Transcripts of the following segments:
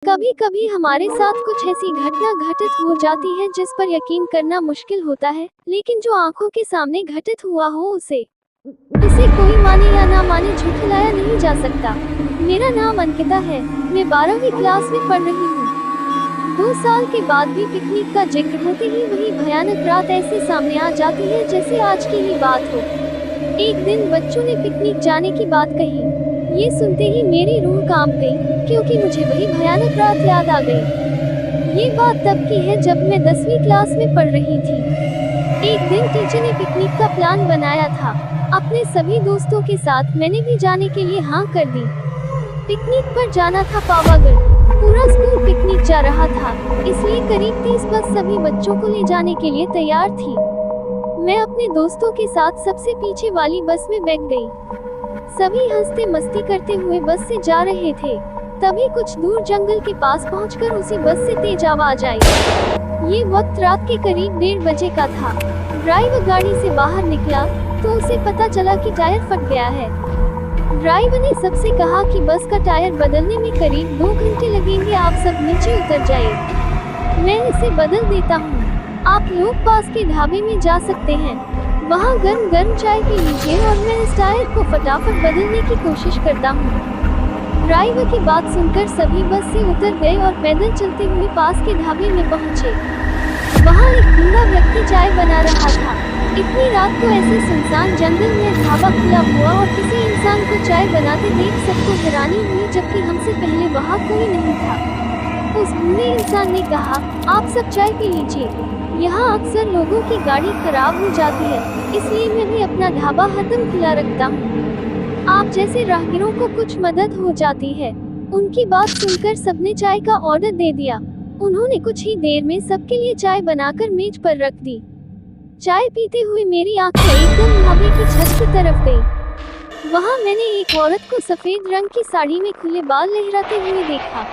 कभी कभी हमारे साथ कुछ ऐसी घटना घटित हो जाती है जिस पर यकीन करना मुश्किल होता है, लेकिन जो आंखों के सामने घटित हुआ हो उसे कोई माने या ना माने झुठलाया नहीं जा सकता। मेरा नाम अंकिता है। मैं 12वीं क्लास में पढ़ रही हूँ। 2 साल के बाद भी पिकनिक का जिक्र होते ही वही भयानक रात ऐसे सामने आ जाती है जैसे आज की ही बात हो। एक दिन बच्चों ने पिकनिक जाने की बात कही। ये सुनते ही मेरी रूह कांप गई, क्योंकि मुझे वही भयानक रात याद आ गई। ये बात तब की है जब मैं 10वीं क्लास में पढ़ रही थी। एक दिन टीचर ने पिकनिक का प्लान बनाया था। अपने सभी दोस्तों के साथ मैंने भी जाने के लिए हाँ कर दी। पिकनिक पर जाना था पावागढ़। पूरा स्कूल पिकनिक जा रहा था, इसलिए करीब 30 बस सभी बच्चों को ले जाने के लिए तैयार थी। मैं अपने दोस्तों के साथ सबसे पीछे वाली बस में बैठ गई। सभी हंसते मस्ती करते हुए बस से जा रहे थे। तभी कुछ दूर जंगल के पास पहुंचकर उसी बस से तेज आवाज आई। ये वक्त रात के करीब 1:30 बजे का था। ड्राइवर गाड़ी से बाहर निकला तो उसे पता चला कि टायर फट गया है। ड्राइवर ने सबसे कहा कि बस का टायर बदलने में करीब 2 घंटे लगेंगे, आप सब नीचे उतर जाइए, मैं इसे बदल देता हूँ। आप लोग पास के ढाबे में जा सकते हैं, वहाँ गर्म गर्म चाय पी लीजिए और मैं इस टायर को फटाफट बदलने की कोशिश करता हूँ। ड्राइवर की बात सुनकर सभी बस से उतर गए और पैदल चलते हुए पास के ढाबे में पहुँचे। वहाँ एक बूढ़ा व्यक्ति चाय बना रहा था। इतनी रात को ऐसे सुनसान जंगल में ढाबा खुला हुआ और किसी इंसान को चाय बनाते देख सबको हैरानी हुई, जबकि हमसे पहले वहाँ कोई नहीं था। उस बूढ़े इंसान ने कहा, आप सब चाय पी लीजिए, यहाँ अक्सर लोगों की गाड़ी खराब हो जाती है, इसलिए मैं भी अपना ढाबा हरदम खुला रखता हूँ। आप जैसे राहगीरों को कुछ मदद हो जाती है। उनकी बात सुनकर सबने चाय का ऑर्डर दे दिया। उन्होंने कुछ ही देर में सबके लिए चाय बनाकर मेज पर रख दी। चाय पीते हुए मेरी आंखें एकदम ढाबे की छत की तरफ गई। वहाँ मैंने एक औरत को सफेद रंग की साड़ी में खुले बाल लहराते हुए देखा।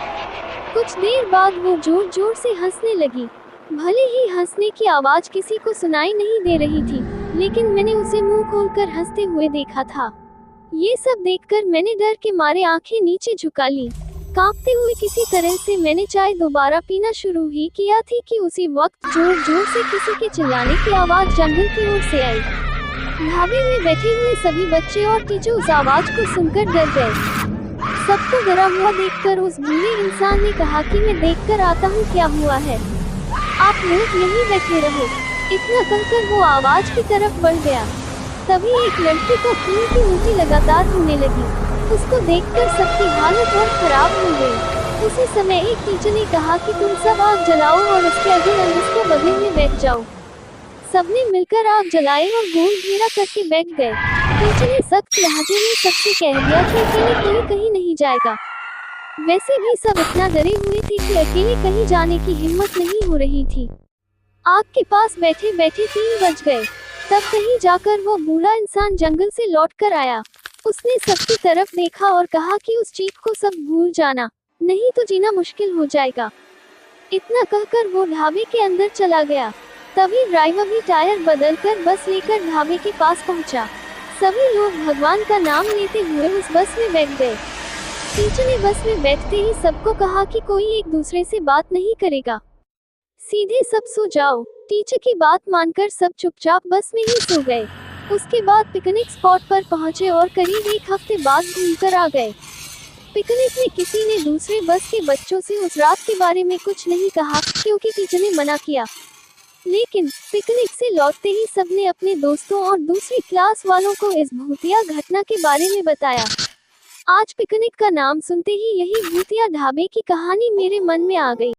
कुछ देर बाद वो जोर जोर से हंसने लगी। भले ही हंसने की आवाज किसी को सुनाई नहीं दे रही थी, लेकिन मैंने उसे मुंह खोलकर हंसते हुए देखा था। ये सब देखकर मैंने डर के मारे आंखें नीचे झुका ली। कांपते हुए किसी तरह से मैंने चाय दोबारा पीना शुरू ही किया थी कि उसी वक्त जोर जोर से किसी के चिल्लाने की आवाज जंगल की ओर से आई। ढाबे में बैठे हुए सभी बच्चे और टीचर उस आवाज को सुनकर डर गए। सबको डरा हुआ देखकर उस बूढ़े इंसान ने कहा कि मैं देखकर आता हूँ क्या हुआ है, आप लोग यहीं बैठे रहो। इतना कहकर वो आवाज की तरफ बढ़ गया। तभी एक लड़की को खून की उल्टी लगातार होने लगी। उसको देखकर सबकी हालत और खराब हो गई। उसी समय एक टीचर ने कहा कि तुम सब आग जलाओ और उसके अगल उसको बगल में बैठ जाओ। सबने मिलकर आग जलाई और गोल घेरा करके बैठ गए। टीचर ने सख्त लहजे में सबसे कह दिया कि अकेले कोई कहीं नहीं जाएगा। वैसे भी सब इतना डरे हुए थे कि अकेले कहीं जाने की हिम्मत नहीं हो रही थी। आग के पास बैठे बैठे 3 बज गए। तब कहीं जाकर वो बूढ़ा इंसान जंगल से लौटकर आया। उसने सबकी तरफ देखा और कहा कि उस चीख को सब भूल जाना, नहीं तो जीना मुश्किल हो जाएगा। इतना कहकर वो ढाबे के अंदर चला गया। तभी ड्राइवर भी टायर बदलकर बस लेकर ढाबे के पास पहुंचा। सभी लोग भगवान का नाम लेते हुए उस बस में बैठ गए। टीचर ने बस में बैठते ही सबको कहा कि कोई एक दूसरे से बात नहीं करेगा, सीधे सब सो जाओ। टीचर की बात मानकर सब चुपचाप बस में ही सो गए। उसके बाद पिकनिक स्पॉट पर पहुंचे और करीब 1 हफ्ते बाद घूमकर आ गए। पिकनिक में किसी ने दूसरे बस के बच्चों से उस रात के बारे में कुछ नहीं कहा, क्योंकि टीचर ने मना किया। लेकिन पिकनिक से लौटते ही सबने अपने दोस्तों और दूसरी क्लास वालों को इस भूतिया घटना के बारे में बताया। आज पिकनिक का नाम सुनते ही यही भूतिया ढाबे की कहानी मेरे मन में आ गई।